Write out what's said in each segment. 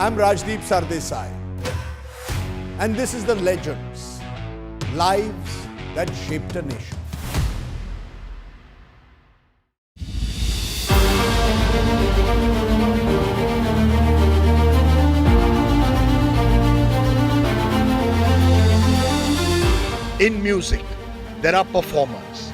I'm Rajdeep Sardesai, and this is The Legends, Lives That Shaped a Nation. In music, there are performers.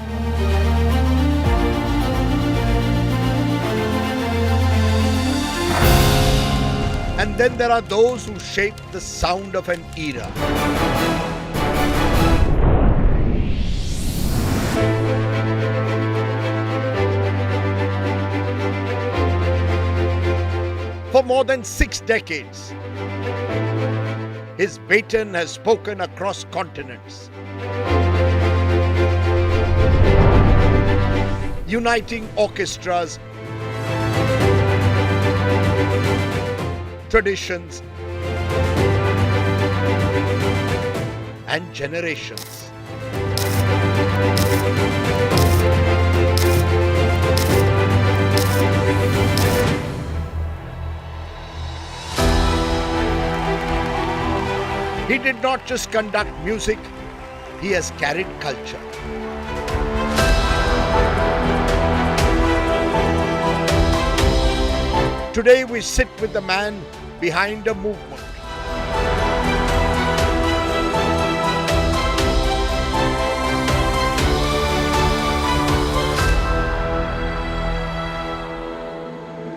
And then there are those who shape the sound of an era. For more than 6 decades, his baton has spoken across continents, uniting orchestras, traditions, and generations. He did not just conduct music, he has carried culture. Today we sit with the man behind a movement.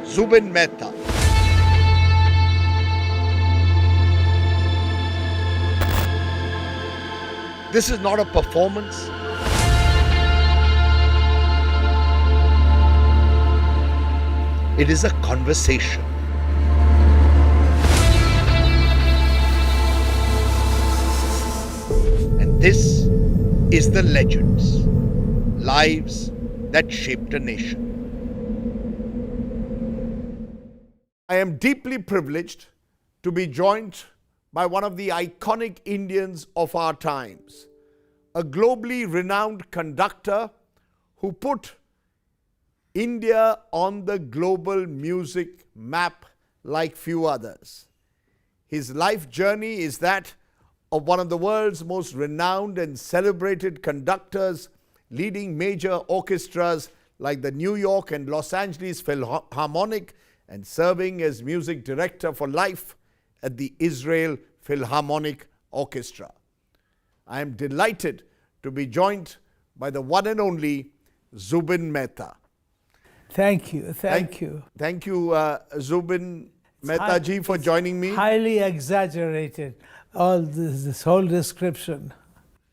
Zubin Mehta. This is not a performance. It is a conversation. And this is The Legends, Lives That Shaped a Nation. I am deeply privileged to be joined by one of the iconic Indians of our times, a globally renowned conductor who put India on the global music map like few others. His life journey is that of one of the world's most renowned and celebrated conductors, leading major orchestras like the New York and Los Angeles Philharmonic, and serving as music director for life at the Israel Philharmonic Orchestra. I am delighted to be joined by the one and only Zubin Mehta. Thank you. Thank you. Thank you, Zubin Mehta ji, for joining me. Highly exaggerated, all this whole description.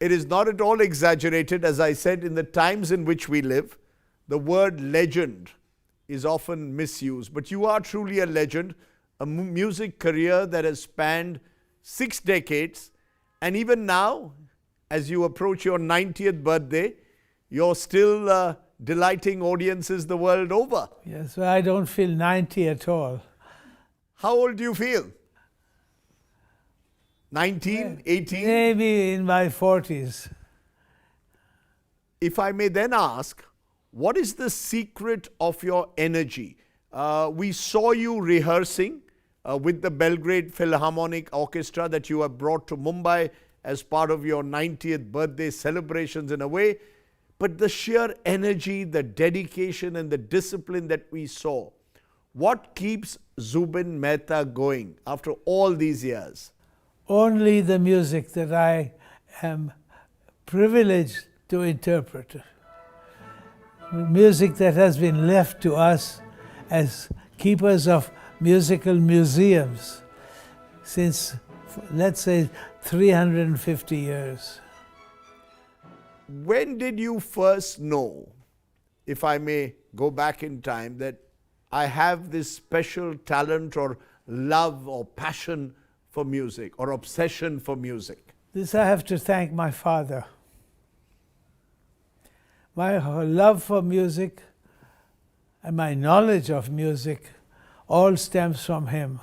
It is not at all exaggerated. As I said, in the times in which we live, the word legend is often misused. But you are truly a legend, a music career that has spanned 6 decades. And even now, as you approach your 90th birthday, you're still delighting audiences the world over. Yes, well, I don't feel 90 at all. How old do you feel? 19, 18? Maybe in my 40s. If I may then ask, what is the secret of your energy? We saw you rehearsing with the Belgrade Philharmonic Orchestra that you have brought to Mumbai as part of your 90th birthday celebrations in a way. But the sheer energy, the dedication and the discipline that we saw, what keeps Zubin Mehta going after all these years? Only the music that I am privileged to interpret. Music that has been left to us as keepers of musical museums since, let's say, 350 years. When did you first know, if I may go back in time, that I have this special talent or love or passion for music or obsession for music? This I have to thank my father. My love for music and my knowledge of music all stems from him.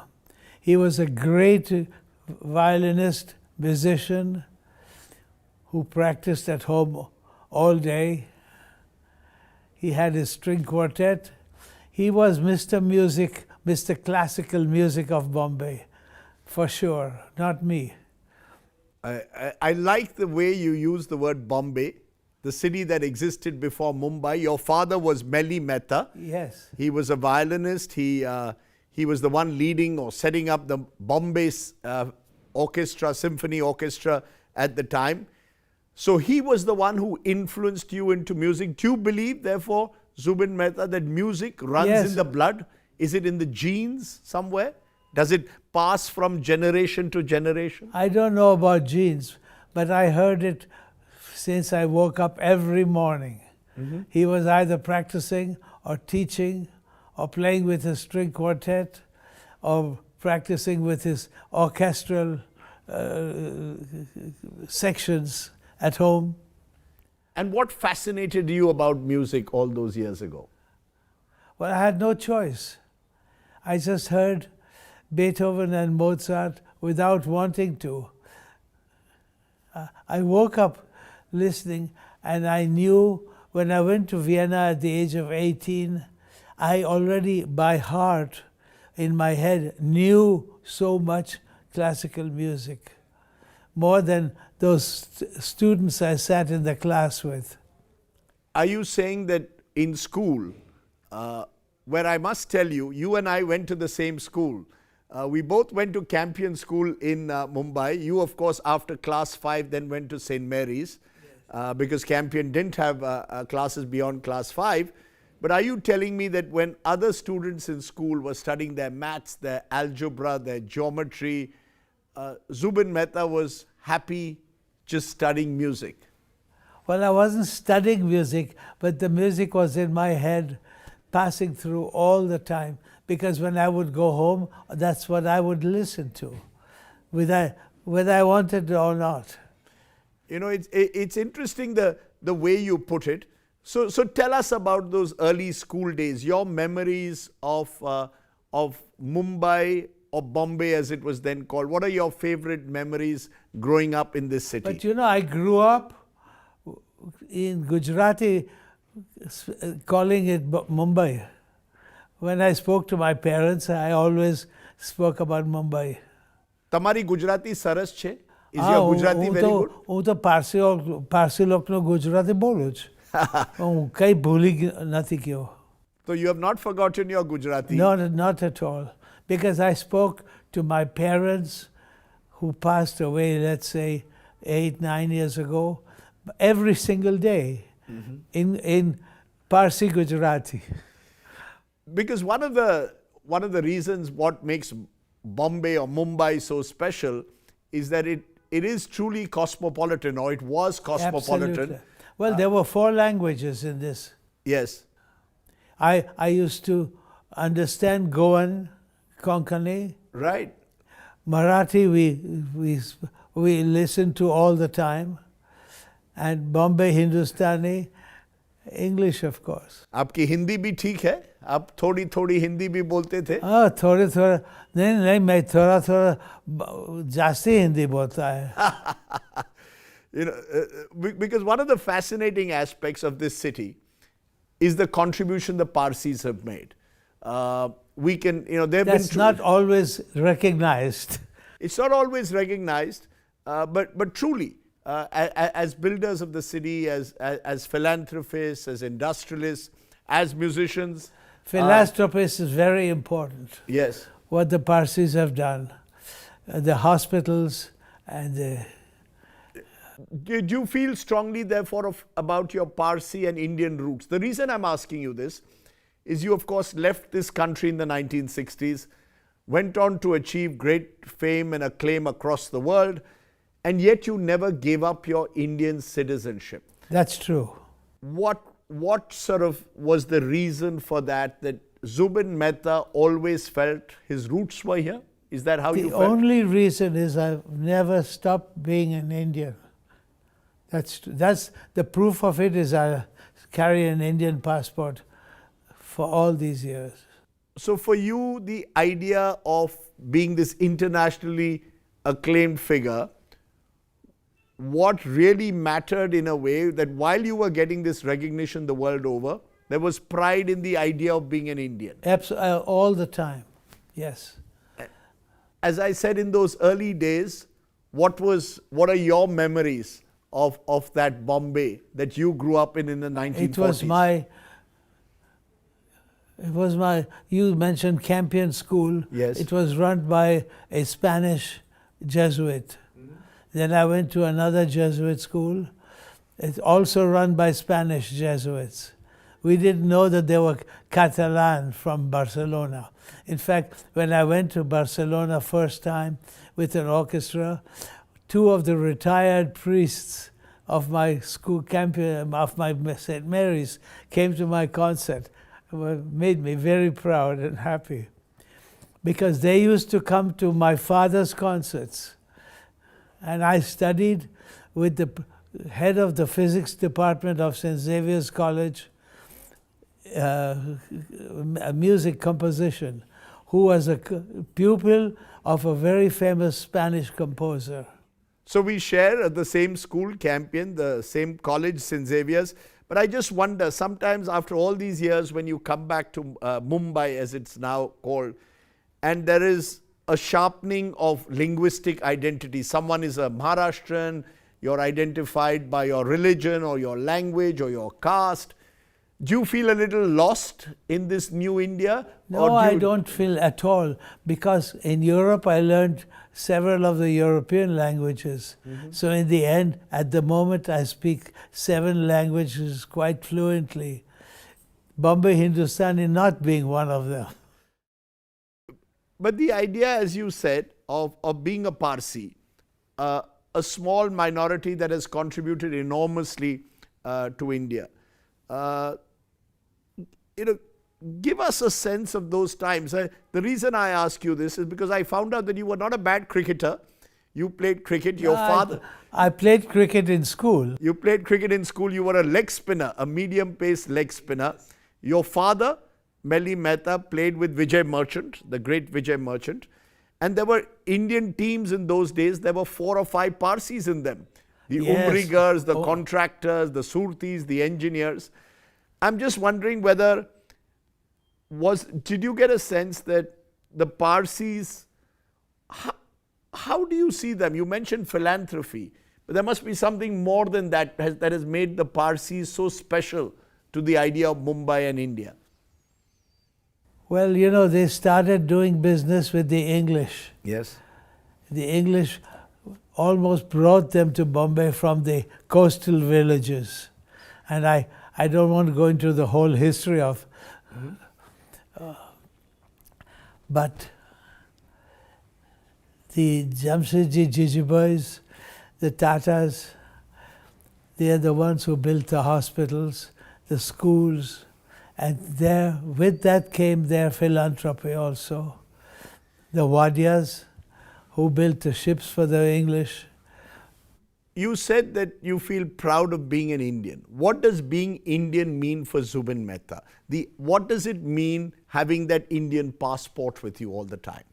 He was a great violinist, musician, who practiced at home all day. He had his string quartet. He was Mr. Music Mr. Classical Music of Bombay, for sure, not me. I like the way you use the word Bombay, the city that existed before Mumbai. Your father was Meli Mehta. Yes. He was a violinist. He was the one leading or setting up the Bombay orchestra, symphony orchestra at the time. So he was the one who influenced you into music. Do you believe, therefore, Zubin Mehta, that music runs Yes. in the blood? Is it in the genes somewhere? Does it pass from generation to generation? I don't know about genes, but I heard it since I woke up every morning. He was either practicing or teaching or playing with his string quartet or practicing with his orchestral sections at home. And what fascinated you about music all those years ago? Well, I had no choice. I just heard Beethoven and Mozart without wanting to. I woke up listening, and I knew when I went to Vienna at the age of 18, I already by heart in my head knew so much classical music, more than those students I sat in the class with. Are you saying that in school, where I must tell you, you and I went to the same school. We both went to Campion School in Mumbai. You, of course, after class 5, then went to St. Mary's because Campion didn't have classes beyond class 5. But are you telling me that when other students in school were studying their maths, their algebra, their geometry, Zubin Mehta was happy just studying music? Well, I wasn't studying music, but the music was in my head, passing through all the time. Because when I would go home, that's what I would listen to, whether I wanted it or not. You know, it's interesting the way you put it. So tell us about those early school days, your memories of Mumbai or Bombay as it was then called. What are your favorite memories growing up in this city? But you know, I grew up in Gujarati, calling it Mumbai. When I spoke to my parents, I always spoke about Mumbai. Tamari Gujarati saras che? Is your Gujarati very good? હું તો પારસી લોકનો ગુજરાતી બોલું છું. હું કંઈ ભૂલી નથી ગયો. So you have not forgotten your Gujarati? Not at all. Because I spoke to my parents who passed away, let's say, 8-9 years ago, every single day in Parsi Gujarati. Because one of the reasons what makes Bombay or Mumbai so special is that it is truly cosmopolitan, or it was cosmopolitan. Absolutely. Well, there were 4 languages in this. Yes. I used to understand Goan, Konkani. Right. Marathi we listened to all the time. And Bombay Hindustani, English of course. आपकी हिंदी भी ठीक है? आप थोड़ी थोड़ी हिंदी भी बोलते थे? हाँ थोड़ा नहीं मैं थोड़ा जास्ती हिंदी बोलता है. You know, because one of the fascinating aspects of this city is the contribution the Parsis have made. We can, you know, they've been. That's not always recognized. It's not always recognized, but truly, as builders of the city, as philanthropists, as industrialists, as musicians. Philanthropists is very important. Yes. What the Parsis have done, the hospitals and the. Do you feel strongly, therefore, about your Parsi and Indian roots? The reason I'm asking you this is you, of course, left this country in the 1960s, went on to achieve great fame and acclaim across the world, and yet you never gave up your Indian citizenship. That's true. What sort of was the reason for that Zubin Mehta always felt his roots were here? Is that how you felt? The only reason is I've never stopped being an Indian. That's the proof of it is I carry an Indian passport for all these years. So for you, the idea of being this internationally acclaimed figure, what really mattered in a way that while you were getting this recognition the world over, there was pride in the idea of being an Indian. All the time. Yes. As I said, in those early days, what are your memories of that Bombay that you grew up in the 1940s? You mentioned Campion School. Yes. It was run by a Spanish Jesuit. Then I went to another Jesuit school. It's also run by Spanish Jesuits. We didn't know that they were Catalan from Barcelona. In fact, when I went to Barcelona first time with an orchestra, two of the retired priests of my school, Campion, of my St. Mary's, came to my concert. It made me very proud and happy, because they used to come to my father's concerts. And I studied with the head of the physics department of St. Xavier's College, music composition, who was a pupil of a very famous Spanish composer. So we share at the same school, Campion, the same college, St. Xavier's. But I just wonder, sometimes after all these years, when you come back to Mumbai, as it's now called, and there is a sharpening of linguistic identity. Someone is a Maharashtrian, you're identified by your religion or your language or your caste. Do you feel a little lost in this new India? No, I don't feel at all, because in Europe I learned several of the European languages. So in the end, at the moment, I speak 7 languages quite fluently. Bombay Hindustani not being one of them. But the idea, as you said, of being a Parsi, a small minority that has contributed enormously to India. Give us a sense of those times. The reason I ask you this is because I found out that you were not a bad cricketer. You played cricket. Your father... I played cricket in school. You played cricket in school. You were a leg spinner, a medium-pace leg spinner. Your father, Meli Mehta, played with Vijay Merchant, the great Vijay Merchant. And there were Indian teams in those days. There were 4 or 5 Parsis in them. The Umbrigars, the contractors, the Surtis, the engineers. I'm just wondering whether... did you get a sense that the Parsis, how do you see them? You mentioned philanthropy, but there must be something more than that that has made the Parsis so special to the idea of Mumbai and India. Well, you know, they started doing business with the English. Yes. The English almost brought them to Bombay from the coastal villages. And I don't want to go into the whole history of... but the Jamshedji Jijibois, the Tatas, they are the ones who built the hospitals, the schools, and with that came their philanthropy also. The Wadias, who built the ships for the English. You said that you feel proud of being an Indian. What does being Indian mean for Zubin Mehta? What does it mean having that Indian passport with you all the time?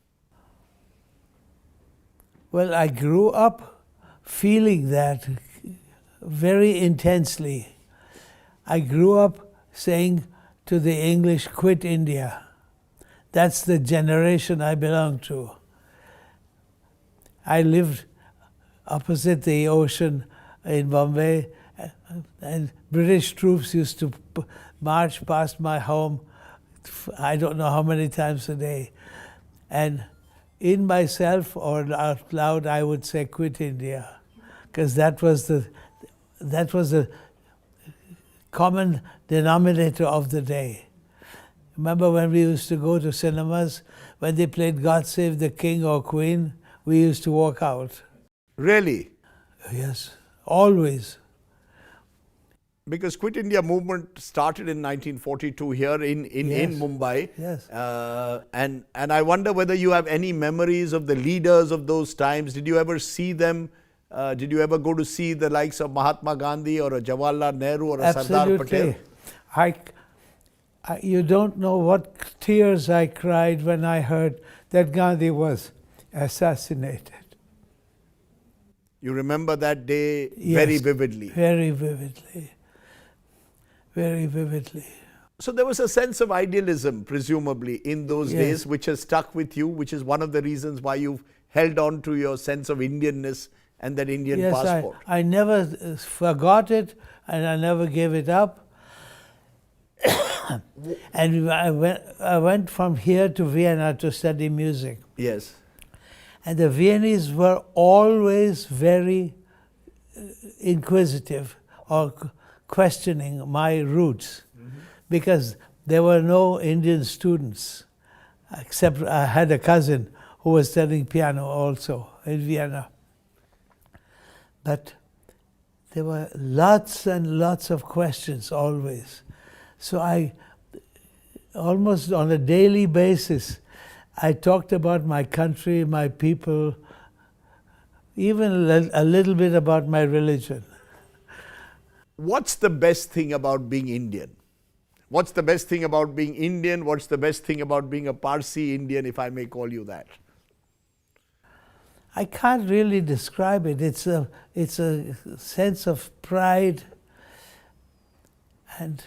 Well, I grew up feeling that very intensely. I grew up saying to the English, quit India. That's the generation I belong to. I lived opposite the ocean in Bombay, and British troops used to march past my home, I don't know how many times a day. And in myself or out loud, I would say, quit India, because that was the common denominator of the day. Remember when we used to go to cinemas, when they played God Save the King or Queen, we used to walk out. Really? Yes, always. Because Quit India movement started in 1942 here in Mumbai. Yes. And I wonder whether you have any memories of the leaders of those times. Did you ever see them? Did you ever go to see the likes of Mahatma Gandhi or a Jawaharlal Nehru or a Sardar Patel? You don't know what tears I cried when I heard that Gandhi was assassinated. You remember that day very vividly? Very vividly. Very vividly. So there was a sense of idealism, presumably, in those Yes. days, which has stuck with you, which is one of the reasons why you've held on to your sense of Indianness and that Indian Yes, passport. I never forgot it, and I never gave it up. And I went from here to Vienna to study music. Yes. And the Viennese were always very inquisitive or questioning my roots, because there were no Indian students, except I had a cousin who was studying piano also in Vienna. But there were lots and lots of questions always. So I, almost on a daily basis, I talked about my country, my people, even a little bit about my religion. What's the best thing about being Indian? What's the best thing about being Indian? What's the best thing about being a Parsi Indian, if I may call you that? I can't really describe it. It's a sense of pride, and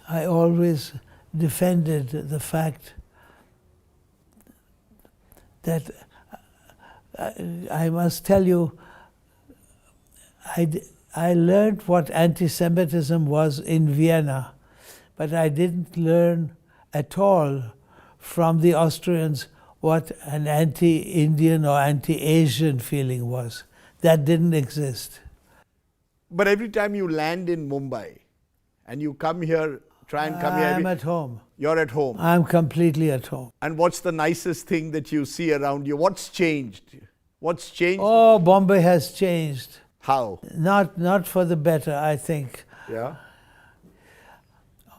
I always defended the fact that I must tell you, I learned what anti-Semitism was in Vienna, but I didn't learn at all from the Austrians what an anti-Indian or anti-Asian feeling was. That didn't exist. But every time you land in Mumbai and you come here, try and come here. I'm at home. You're at home. I'm completely at home. And what's the nicest thing that you see around you? What's changed? What's changed? Oh, Bombay has changed. How? Not for the better, I think. Yeah.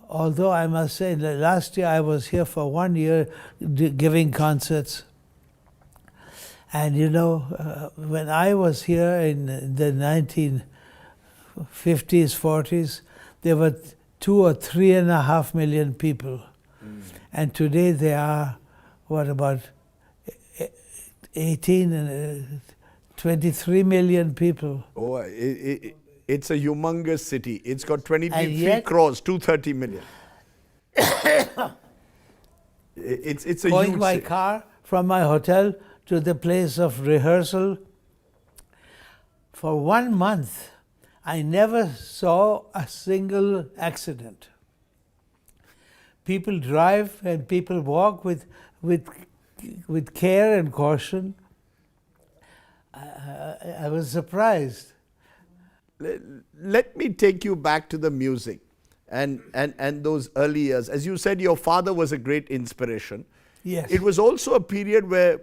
Although I must say that last year I was here for 1 year giving concerts. And you know, when I was here in the 1950s, 40s, there were 2 or 3.5 million people. And today there are, what, about 18 and 23 million people. Oh, it's a humongous city. It's got 23 yet- crores, 230 million. It's a Going huge by city. car from my hotel to the place of rehearsal, for 1 month, I never saw a single accident. People drive and people walk with care and caution. I was surprised. Let me take you back to the music and those early years. As you said, your father was a great inspiration. Yes. It was also a period where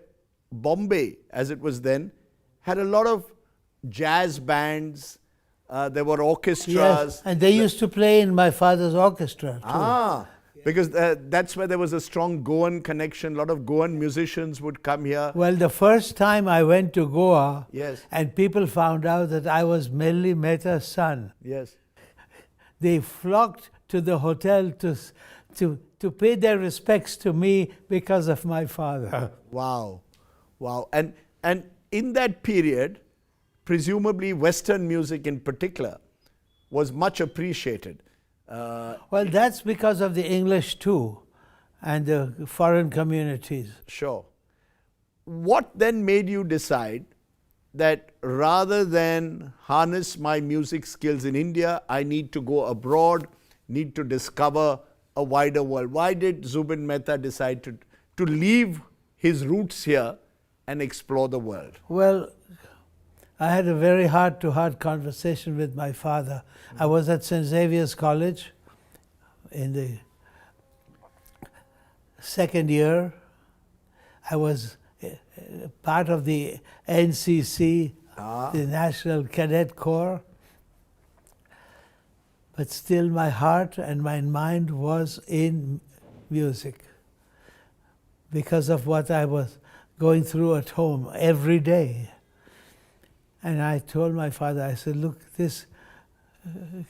Bombay, as it was then, had a lot of jazz bands. There were orchestras. Yes, and they used to play in my father's orchestra too. Because that's where there was a strong Goan connection. A lot of Goan musicians would come here. Well, the first time I went to Goa, Yes. and people found out that I was Meli Mehta's son, Yes. they flocked to the hotel to pay their respects to me because of my father. Wow. Wow. And in that period, presumably Western music in particular was much appreciated. Well, that's because of the English too, and the foreign communities. Sure. What then made you decide that rather than harness my music skills in India, I need to go abroad, need to discover a wider world? Why did Zubin Mehta decide to leave his roots here and explore the world? Well, I had a very heart-to-heart conversation with my father. I was at St. Xavier's College in the second year. I was part of the NCC, the National Cadet Corps. But still my heart and my mind was in music because of what I was going through at home every day. And I told my father, I said, look,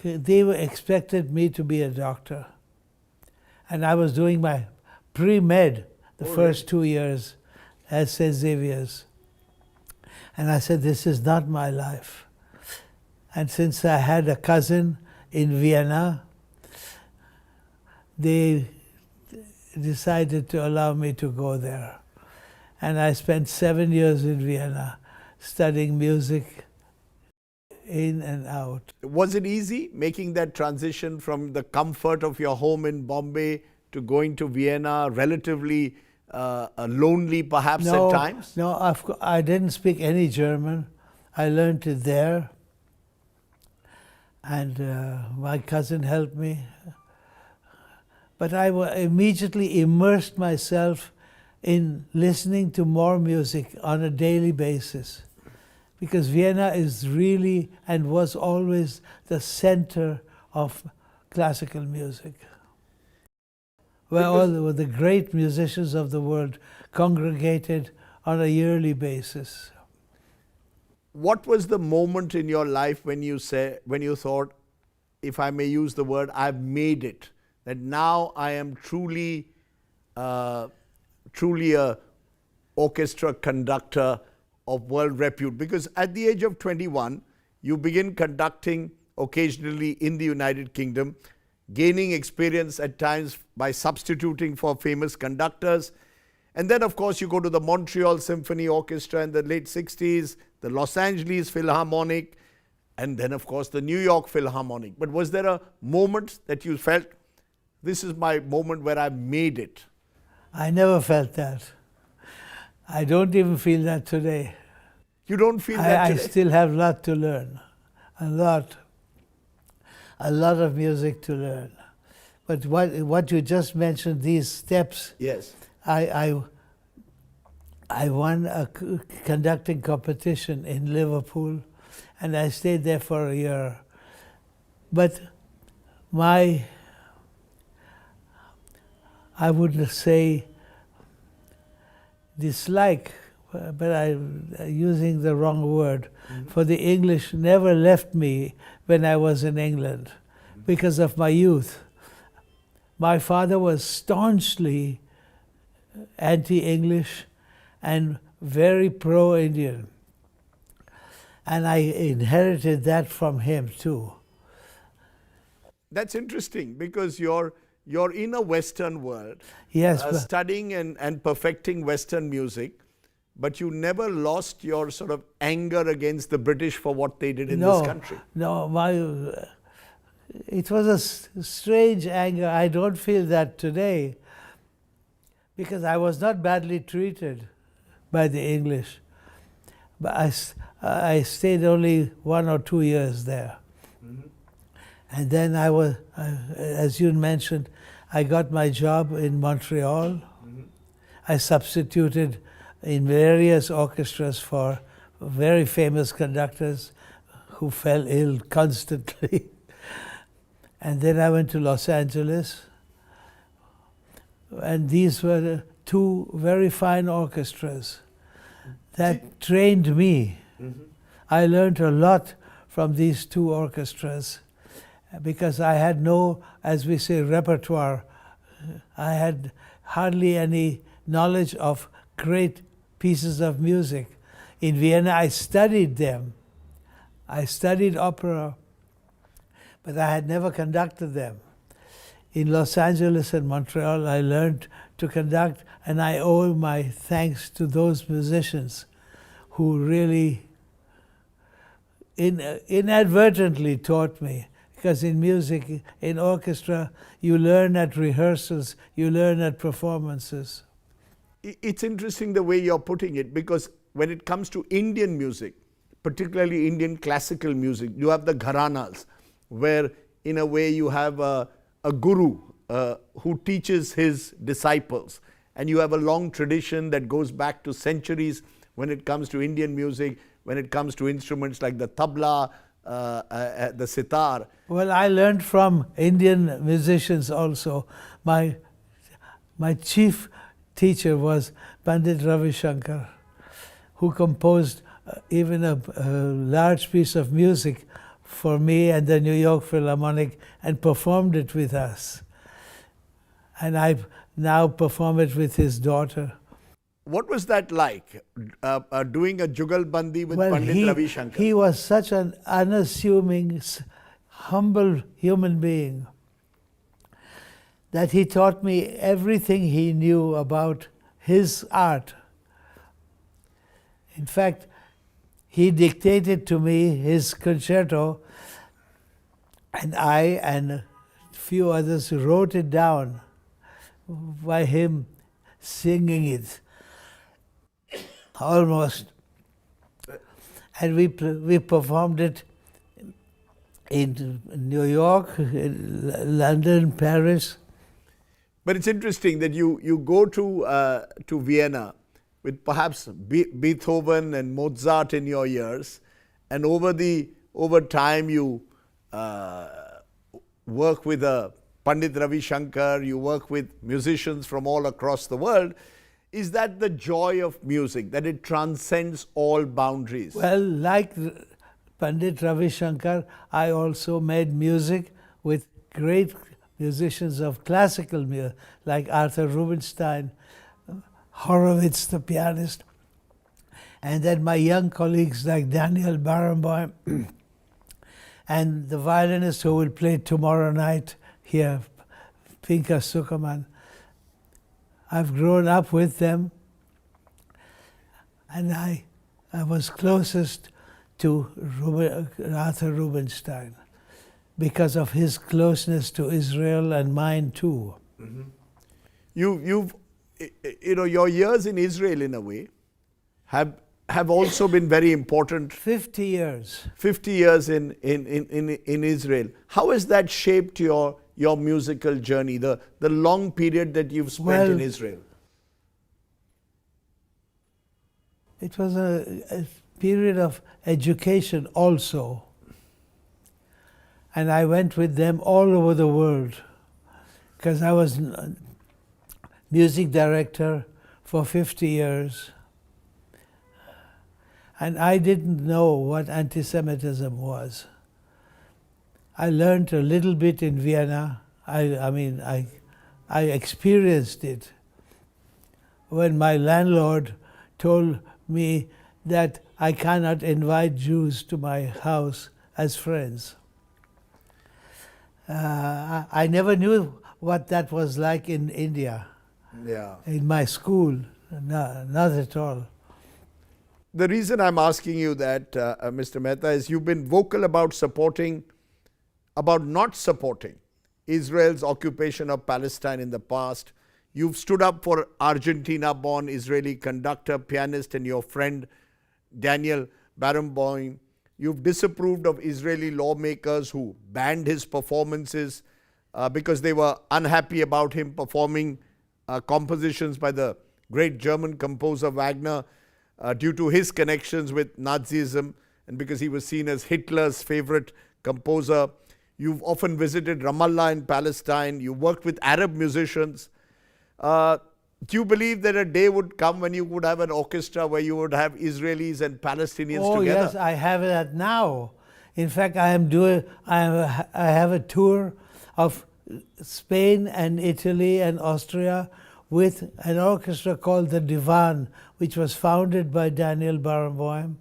they expected me to be a doctor. And I was doing my pre-med the first 2 years at St. Xavier's. And I said, this is not my life. And since I had a cousin in Vienna, they decided to allow me to go there. And I spent 7 years in Vienna studying music in and out. Was it easy making that transition from the comfort of your home in Bombay to going to Vienna, relatively lonely perhaps at times? No, I didn't speak any German. I learned it there. And my cousin helped me. But I immediately immersed myself in listening to more music on a daily basis. Because Vienna is really and was always the center of classical music, where all the great musicians of the world congregated on a yearly basis. What was the moment in your life when you thought, if I may use the word, I've made it, that now I am truly a orchestra conductor of world repute? Because at the age of 21, you begin conducting occasionally in the United Kingdom, gaining experience at times by substituting for famous conductors. And then, of course, you go to the Montreal Symphony Orchestra in the late 60s, the Los Angeles Philharmonic, and then, of course, the New York Philharmonic. But was there a moment that you felt, this is my moment where I made it? I never felt that. I don't even feel that today. You don't feel that today? I still have a lot to learn. A lot of music to learn. But what you just mentioned, these steps, yes, I won a conducting competition in Liverpool, and I stayed there for a year. But I wouldn't say dislike, but I'm using the wrong word, for the English never left me when I was in England because of my youth. My father was staunchly anti-English and very pro-Indian. And I inherited that from him too. That's interesting, because you're in a Western world, Yes, studying and perfecting Western music, but you never lost your sort of anger against the British for what they did in this country. No, it was a strange anger. I don't feel that today, because I was not badly treated by the English. But I stayed only 1 or 2 years there. And then as you mentioned, I got my job in Montreal. I substituted in various orchestras for very famous conductors who fell ill constantly. And then I went to Los Angeles. And these were two very fine orchestras that trained me. I learned a lot from these two orchestras, because I had no, as we say, repertoire. I had hardly any knowledge of great pieces of music. In Vienna, I studied them. I studied opera, but I had never conducted them. In Los Angeles and Montreal, I learned to conduct, and I owe my thanks to those musicians who really inadvertently taught me. Because in music, in orchestra, you learn at rehearsals, you learn at performances. It's interesting the way you're putting it, because when it comes to Indian music, particularly Indian classical music, you have the gharanas, where in a way you have a guru who teaches his disciples. And you have a long tradition that goes back to centuries when it comes to Indian music, when it comes to instruments like the tabla, the sitar. Well, I learned from Indian musicians also. My chief teacher was Pandit Ravi Shankar, who composed even a large piece of music for me and the New York Philharmonic and performed it with us. And I now perform it with his daughter. What was that like, doing a Jugalbandi with Pandit Ravi Shankar? He was such an unassuming, humble human being that he taught me everything he knew about his art. In fact, he dictated to me his concerto, and I and a few others wrote it down by him singing it almost. And we performed it in New York, in London, Paris. But it's interesting that you go to Vienna with perhaps Beethoven and Mozart in your ears, and over time you work with Pandit Ravi Shankar, you work with musicians from all across the world. Is that the joy of music, that it transcends all boundaries? Well, like Pandit Ravi Shankar, I also made music with great musicians of classical music, like Arthur Rubinstein, Horowitz, the pianist, and then my young colleagues like Daniel Barenboim and the violinist who will play tomorrow night here, Pinka Sukaman. I've grown up with them, and I was closest to Arthur Rubinstein because of his closeness to Israel and mine too. Mm-hmm. Your years in Israel, in a way, have also been very important. 50 years. 50 years in Israel. How has that shaped your musical journey, the long period that you've spent in Israel? It was a period of education also. And I went with them all over the world because I was music director for 50 years. And I didn't know what anti-Semitism was. I learned a little bit in Vienna. I experienced it when my landlord told me that I cannot invite Jews to my house as friends. I never knew what that was like in India. Yeah. In my school, not at all. The reason I'm asking you that, Mr. Mehta, is you've been vocal about not supporting Israel's occupation of Palestine in the past. You've stood up for Argentina-born Israeli conductor, pianist, and your friend Daniel Barenboim. You've disapproved of Israeli lawmakers who banned his performances because they were unhappy about him performing compositions by the great German composer Wagner due to his connections with Nazism and because he was seen as Hitler's favorite composer. You've often visited Ramallah in Palestine. You worked with Arab musicians. Do you believe that a day would come when you would have an orchestra where you would have Israelis and Palestinians together? Yes, I have that now. In fact, I have a tour of Spain and Italy and Austria with an orchestra called the Divan, which was founded by Daniel Barenboim,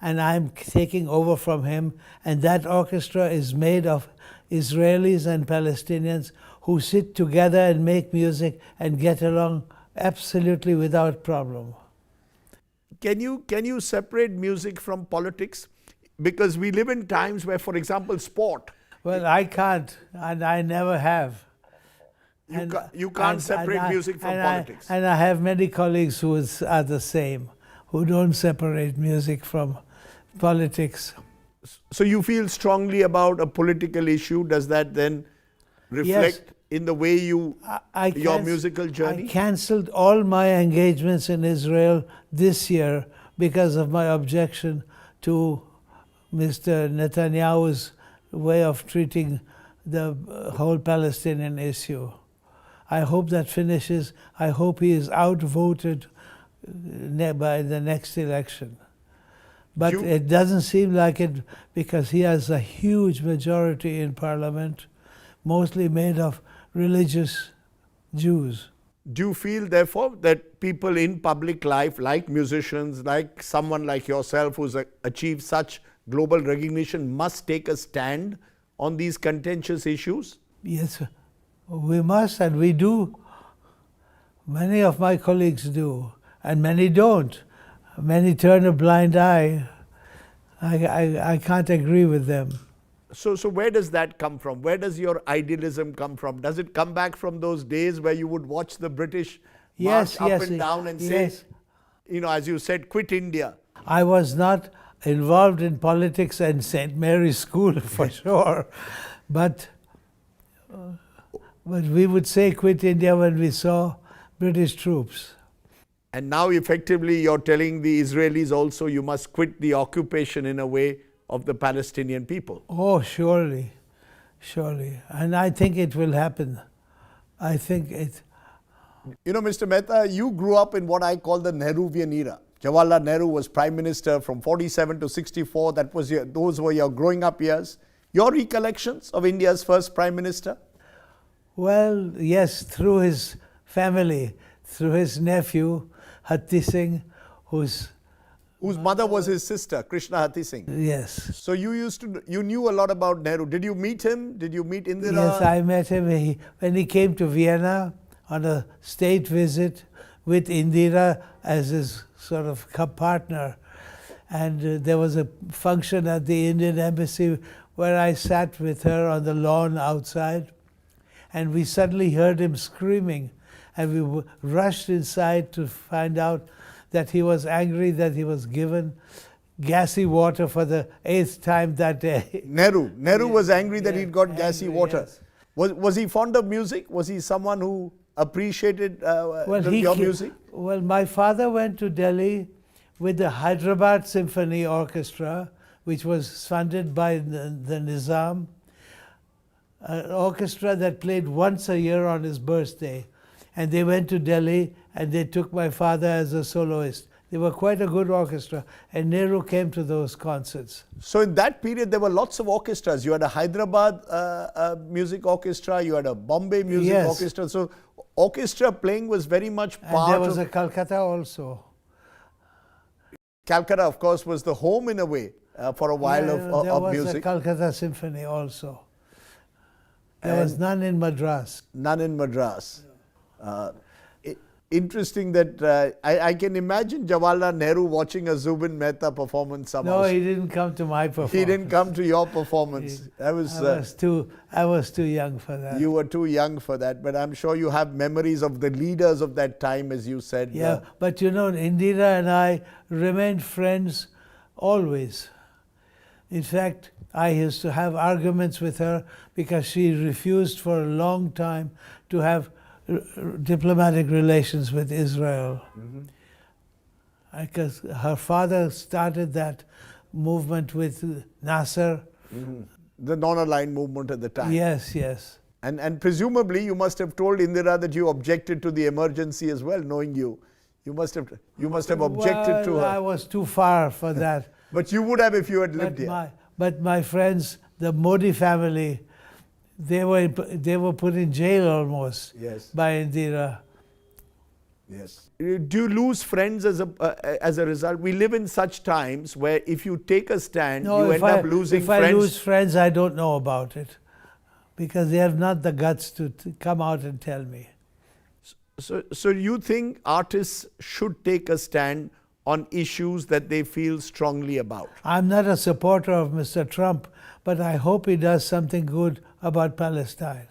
and I'm taking over from him. And that orchestra is made of Israelis and Palestinians who sit together and make music and get along absolutely without problem. Can you separate music from politics? Because we live in times where, for example, sport. Well, I can't, and I never have. You can't separate music from politics. And I have many colleagues who are the same, who don't separate music from politics. So you feel strongly about a political issue. Does that then reflect in the way your musical journey? I cancelled all my engagements in Israel this year because of my objection to Mr. Netanyahu's way of treating the whole Palestinian issue. I hope that finishes. I hope he is outvoted by the next election. But it doesn't seem like it because he has a huge majority in parliament, mostly made of religious Jews. Do you feel, therefore, that people in public life, like musicians, like someone like yourself who's achieved such global recognition, must take a stand on these contentious issues? Yes, We must, and we do. Many of my colleagues do, and many don't. Many turn a blind eye. I can't agree with them. So where does that come from? Where does your idealism come from? Does it come back from those days where you would watch the British march up and down and say, you know, as you said, quit India? I was not involved in politics in St. Mary's School for sure, but we would say quit India when we saw British troops. And now effectively you're telling the Israelis also you must quit the occupation in a way of the Palestinian people. Oh, surely, surely. And I think it will happen. I think it. You know, Mr. Mehta, you grew up in what I call the Nehruvian era. Jawaharlal Nehru was Prime Minister from 47 to 64. Those were your growing up years. Your recollections of India's first Prime Minister? Well, yes, through his family, through his nephew, Hatti Singh, whose mother was his sister, Krishna Hatti Singh. Yes. So you knew a lot about Nehru. Did you meet him? Did you meet Indira? Yes, I met him when he came to Vienna on a state visit with Indira as his sort of partner. And there was a function at the Indian Embassy where I sat with her on the lawn outside. And we suddenly heard him screaming. And we rushed inside to find out that he was angry that he was given gassy water for the 8th time that day. Nehru was angry that he'd got gassy water. Yes. Was he fond of music? Was he someone who appreciated your music? Well, my father went to Delhi with the Hyderabad Symphony Orchestra, which was funded by the Nizam, an orchestra that played once a year on his birthday. And they went to Delhi and they took my father as a soloist. They were quite a good orchestra, and Nehru came to those concerts. So in that period, there were lots of orchestras. You had a Hyderabad music orchestra, you had a Bombay music orchestra. So orchestra playing was very much part of... And there was a Calcutta also. Calcutta, of course, was the home in a way for a while of music. There was a Calcutta Symphony also. There was none in Madras. None in Madras. Interesting that I can imagine Jawaharlal Nehru watching a Zubin Mehta performance somehow. No, he didn't come to my performance. He didn't come to your performance. I was too young for that. You were too young for that, but I'm sure you have memories of the leaders of that time, as you said. Yeah, but you know, Indira and I remained friends always. In fact, I used to have arguments with her because she refused for a long time to have diplomatic relations with Israel. Because her father started that movement with Nasser. The non-aligned movement at the time. Yes, yes. And presumably you must have told Indira that you objected to the emergency as well, knowing you. You must have objected to her. I was too far for that. But you would have if you had lived here. But my friends, the Modi family, they were put in jail almost by Indira. Yes. Do you lose friends as a result? We live in such times where if you take a stand, you end up losing friends. If I lose friends, I don't know about it because they have not the guts to come out and tell me. So you think artists should take a stand on issues that they feel strongly about? I'm not a supporter of Mr. Trump, but I hope he does something good about Palestine.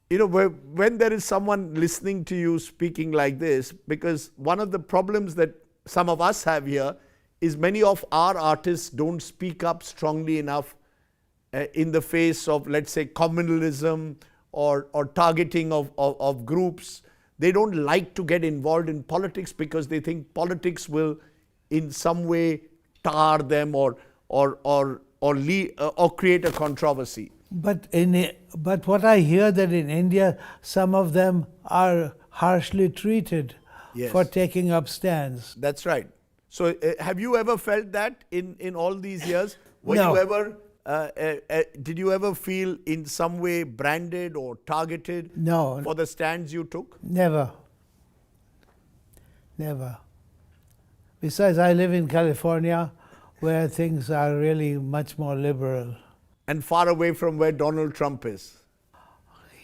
You know, when there is someone listening to you speaking like this, because one of the problems that some of us have here is many of our artists don't speak up strongly enough in the face of, let's say, communalism or targeting of groups. They don't like to get involved in politics because they think politics will in some way tar them or create a controversy. But what I hear that in India, some of them are harshly treated for taking up stands. That's right. So have you ever felt that in all these years? No. Did you ever feel in some way branded or targeted for the stands you took? Never. Never. Besides, I live in California where things are really much more liberal. And far away from where Donald Trump is.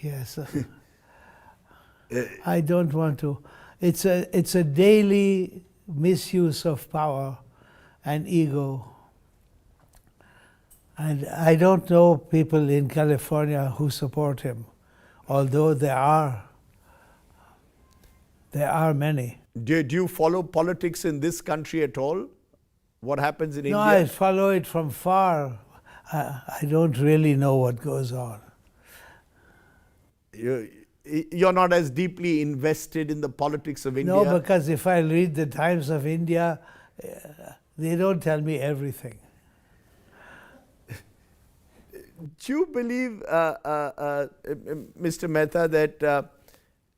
Yes. I don't want to. It's a daily misuse of power and ego. And I don't know people in California who support him, although there are many. Do you follow politics in this country at all? What happens in No, India? I follow it from far. I don't really know what goes on. You're not as deeply invested in the politics of India? No, because if I read the Times of India, they don't tell me everything. Do you believe, Mr. Mehta, that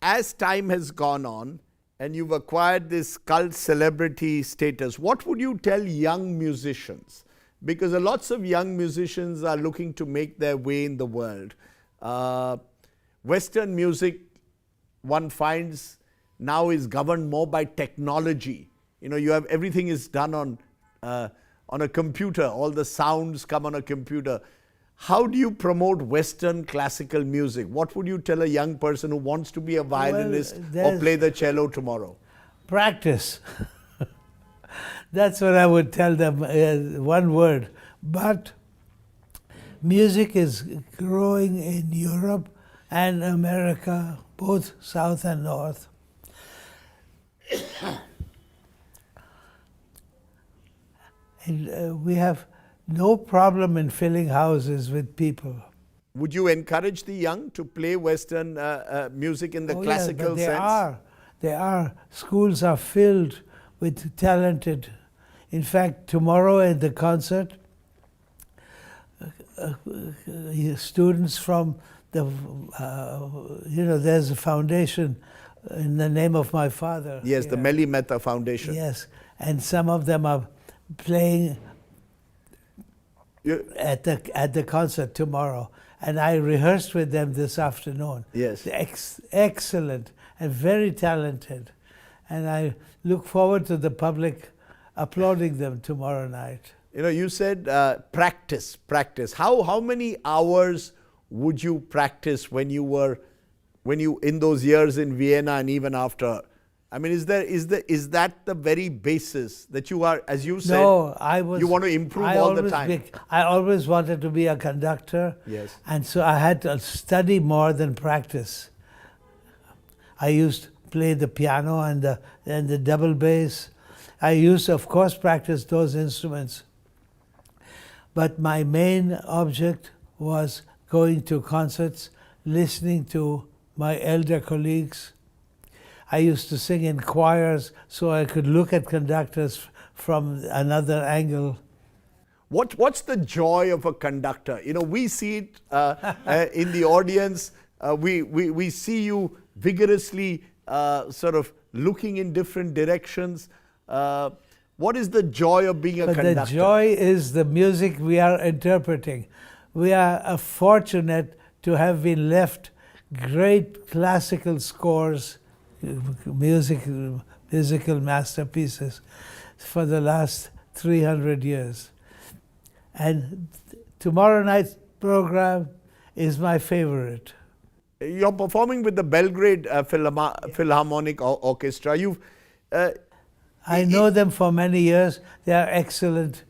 as time has gone on and you've acquired this cult celebrity status, what would you tell young musicians? Because lots of young musicians are looking to make their way in the world. Western music, one finds, now is governed more by technology. You know, you have everything is done on a computer. All the sounds come on a computer. How do you promote Western classical music? What would you tell a young person who wants to be a violinist or play the cello tomorrow? Practice. That's what I would tell them, one word. But music is growing in Europe and America, both South and North. And we have no problem in filling houses with people. Would you encourage the young to play Western music in the classical sense? They are. Schools are filled with talented. In fact, tomorrow at the concert, students from the, there's a foundation in the name of my father. Yes, the Meli Mehta Foundation. Yes, and some of them are playing at the concert tomorrow, and I rehearsed with them this afternoon. Yes, they're excellent and very talented, and I look forward to the public applauding them tomorrow night. You know, you said practice. How many hours would you practice when you in those years in Vienna and even after? I mean, is that the very basis that you are, as you said, no, you want to improve all the time? I always wanted to be a conductor. Yes. And so I had to study more than practice. I used to play the piano and the double bass. I used to, of course, practice those instruments. But my main object was going to concerts, listening to my elder colleagues. I used to sing in choirs so I could look at conductors from another angle. What's the joy of a conductor? You know, we see it in the audience. We see you vigorously sort of looking in different directions. What is the joy of being a conductor? The joy is the music we are interpreting. We are fortunate to have been left great classical scores, musical masterpieces for the last 300 years. And tomorrow night's program is my favorite. You're performing with the Belgrade Philharmonic Orchestra. I know them for many years. They are excellent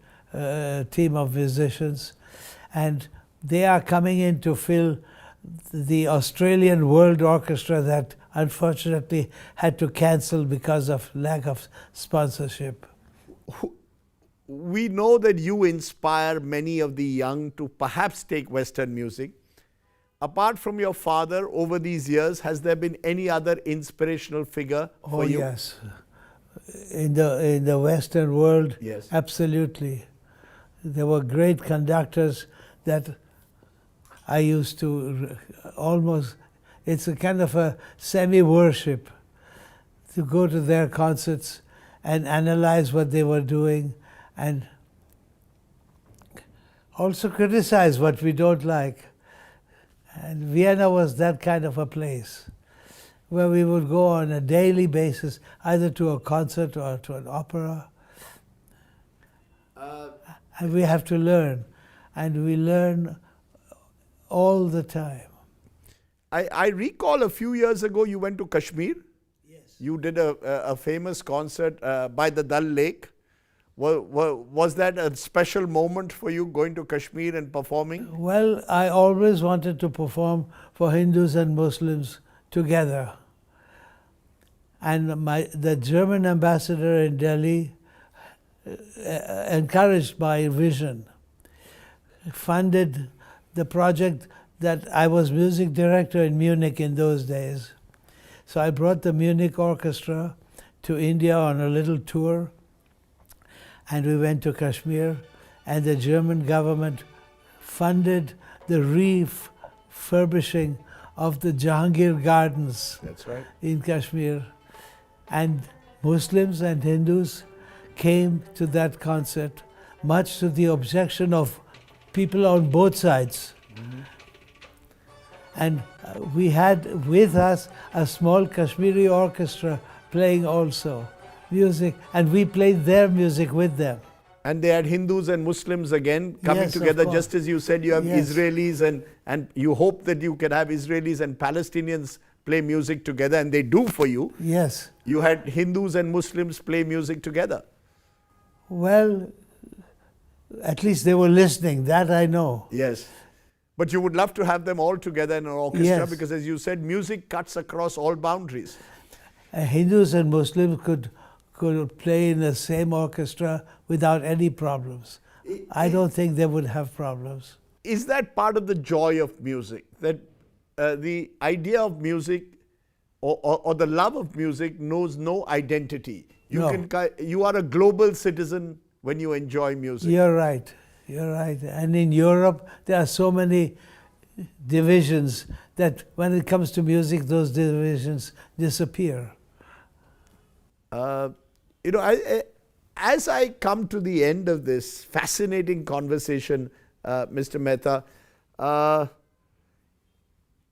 team of musicians, and they are coming in to fill the Australian World Orchestra that unfortunately had to cancel because of lack of sponsorship. We know that you inspire many of the young to perhaps take Western music. Apart from your father, over these years, has there been any other inspirational figure for you? Oh, yes. In the Western world, yes, absolutely. There were great conductors that I used to almost, it's a kind of a semi-worship to go to their concerts and analyze what they were doing and also criticize what we don't like. And Vienna was that kind of a place where we would go on a daily basis, either to a concert or to an opera. And we have to learn. And we learn all the time. I recall a few years ago you went to Kashmir. Yes. You did a famous concert by the Dal Lake. Was that a special moment for you, going to Kashmir and performing? Well, I always wanted to perform for Hindus and Muslims together. And the German ambassador in Delhi encouraged my vision, funded the project that I was music director in Munich in those days. So I brought the Munich Orchestra to India on a little tour, and we went to Kashmir, and the German government funded the refurbishing of the Jahangir Gardens. That's right. In Kashmir. And Muslims and Hindus came to that concert, much to the objection of people on both sides. Mm-hmm. And we had with us a small Kashmiri orchestra playing also music, and we played their music with them. And they had Hindus and Muslims again coming Yes, of together, course. just as you said, you have Yes. Israelis and you hope that you can have Israelis and Palestinians play music together, and they do for you. Yes. You had Hindus and Muslims play music together. Well, at least they were listening, that I know. Yes. But you would love to have them all together in an orchestra, Yes. because as you said, music cuts across all boundaries. Hindus and Muslims could play in the same orchestra without any problems. I don't think they would have problems. Is that part of the joy of music? That the idea of music or the love of music knows no identity. No. You are a global citizen when you enjoy music. You're right. You're right. And in Europe, there are so many divisions that when it comes to music, those divisions disappear. As I come to the end of this fascinating conversation, Mr. Mehta,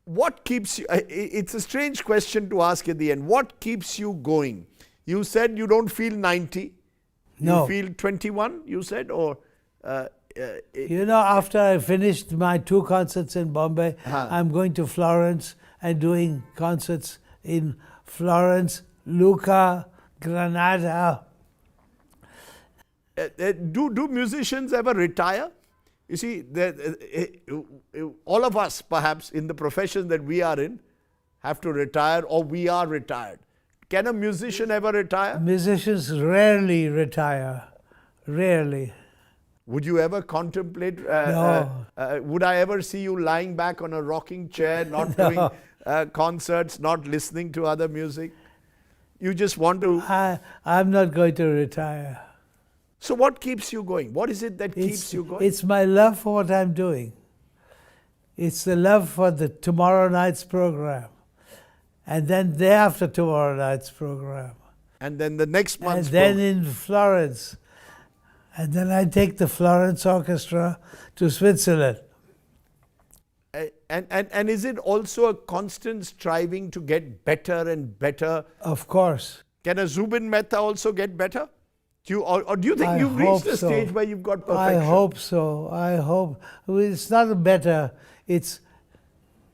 what keeps you, it's a strange question to ask at the end, what keeps you going? You said you don't feel 90. No. You feel 21, you said, or... After I finished my 2 concerts in Bombay, Uh-huh. I'm going to Florence and doing concerts in Florence, Lucca, Granada. Do musicians ever retire? You see, all of us, perhaps, in the profession that we are in, have to retire, or we are retired. Can a musician ever retire? Musicians rarely retire. Rarely. Would you ever contemplate? No. Would I ever see you lying back on a rocking chair, not No. doing concerts, not listening to other music? You just want to... I'm not going to retire. So what keeps you going? What is it that keeps you going? It's my love for what I'm doing. It's the love for the tomorrow night's program. And then day after tomorrow night's program. And then the next month's And then program. in Florence. And then I take the Florence Orchestra to Switzerland. And is it also a constant striving to get better and better? Of course. Can a Zubin Mehta also get better? Or do you think I you've reached hope a so. stage where you've got perfection? I hope so. I hope. It's not better. It's,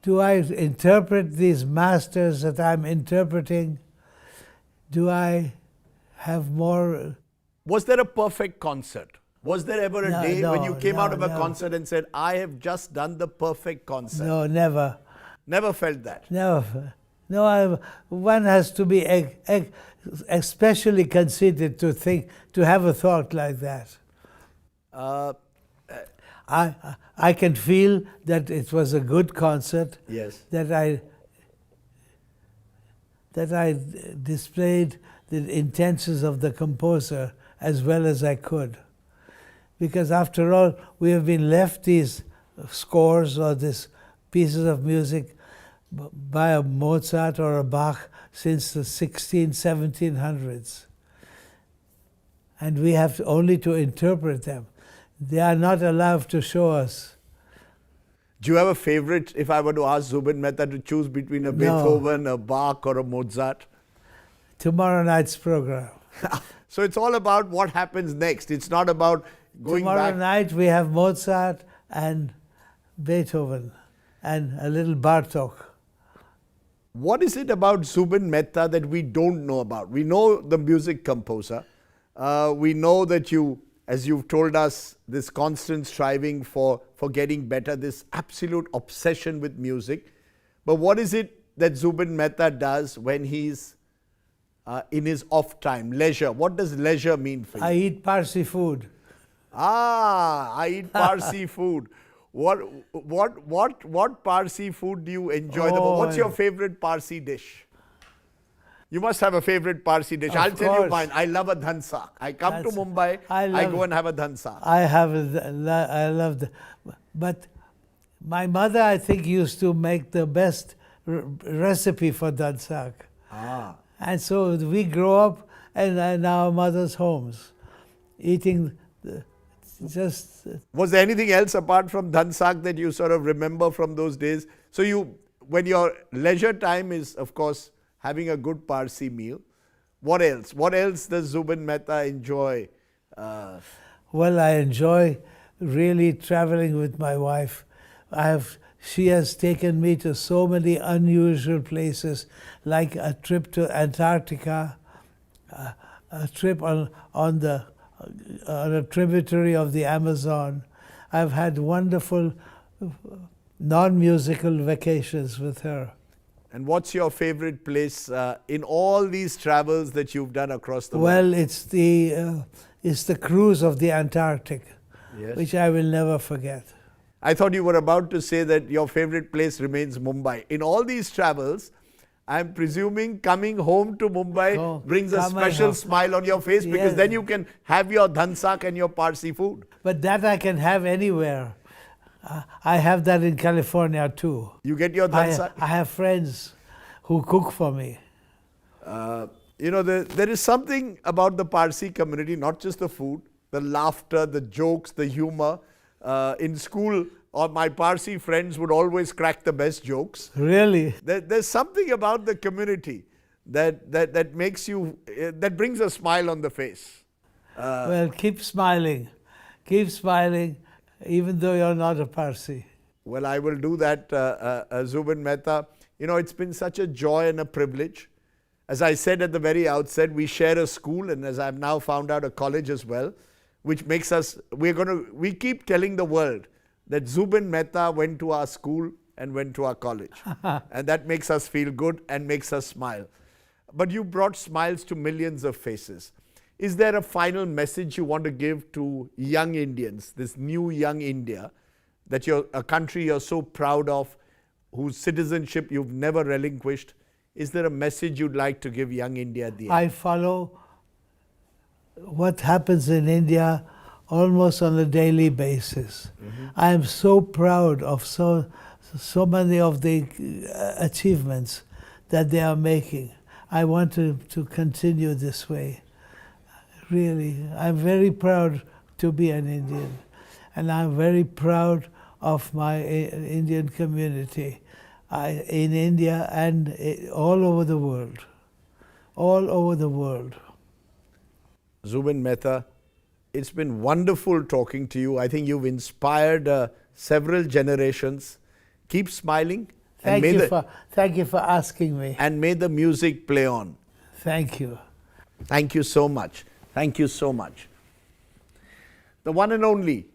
do I interpret these masters that I'm interpreting? Do I have more? Was there a perfect concert? Was there ever a day when you came out of a no. concert and said, I have just done the perfect concert? No, never. Never felt that? Never. No, one has to be especially conceited to have a thought like that. I can feel that it was a good concert. Yes. That I displayed the intentions of the composer as well as I could. Because after all, we have been left these scores or these pieces of music by a Mozart or a Bach since the 1700s. And we have only to interpret them. They are not allowed to show us. Do you have a favorite, if I were to ask Zubin Mehta to choose between a Beethoven, a Bach or a Mozart? Tomorrow night's program. So it's all about what happens next. It's not about going Tomorrow back. night we have Mozart and Beethoven and a little Bartok. What is it about Zubin Mehta that we don't know about? We know the music composer. We know that you, as you've told us, this constant striving for getting better, this absolute obsession with music. But what is it that Zubin Mehta does when he's in his off time, leisure? What does leisure mean for you? I eat Parsi food. I eat Parsi food. What Parsi food do you enjoy the most? What's your favorite Parsi dish? You must have a favorite Parsi dish. I'll tell you mine. I love a dhansak. I come to Mumbai, I go and have a dhansak. I love the, but my mother, I think, used to make the best recipe for dhansak. And so we grow up in our mother's homes, eating just... Was there anything else apart from dhansak that you sort of remember from those days? So when your leisure time is, of course, having a good Parsi meal, what else? What else does Zubin Mehta enjoy? Well, I enjoy really traveling with my wife. She has taken me to so many unusual places, like a trip to Antarctica, a trip on a tributary of the Amazon. I've had wonderful non-musical vacations with her. And what's your favorite place in all these travels that you've done across the world? Well, it's the cruise of the Antarctic, which I will never forget. I thought you were about to say that your favorite place remains Mumbai. In all these travels, I'm presuming coming home to Mumbai brings a special smile on your face, because then you can have your dhansak and your Parsi food. But that I can have anywhere. I have that in California too. You get your dhansak? I have friends who cook for me. You know, there is something about the Parsi community, not just the food, the laughter, the jokes, the humor. In school, my Parsi friends would always crack the best jokes. Really? There's something about the community that makes you, that brings a smile on the face. Well, keep smiling. Keep smiling, even though you're not a Parsi. Well, I will do that, Zubin Mehta. You know, it's been such a joy and a privilege. As I said at the very outset, we share a school, and as I've now found out, a college as well, which makes us, we keep telling the world that Zubin Mehta went to our school and went to our college. And that makes us feel good and makes us smile. But you brought smiles to millions of faces. Is there a final message you want to give to young Indians, this new young India, that you're a country you're so proud of, whose citizenship you've never relinquished? Is there a message you'd like to give young India at the end? I follow what happens in India almost on a daily basis. I am so proud of so many of the achievements that they are making. I want to continue this way. Really, I'm very proud to be an Indian, and I'm very proud of my Indian community in India and all over the world. All over the world. Zubin Mehta, it's been wonderful talking to you. I think you've inspired several generations. Keep smiling. Thank you for asking me. And may the music play on. Thank you. Thank you so much. Thank you so much. The one and only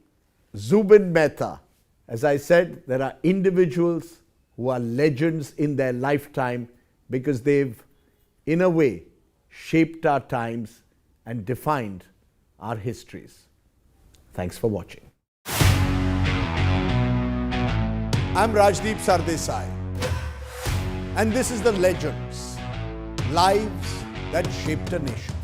Zubin Mehta. As I said, there are individuals who are legends in their lifetime because they've, in a way, shaped our times and defined our histories. Thanks for watching. I'm Rajdeep Sardesai, and this is The Legends, lives that shaped a nation.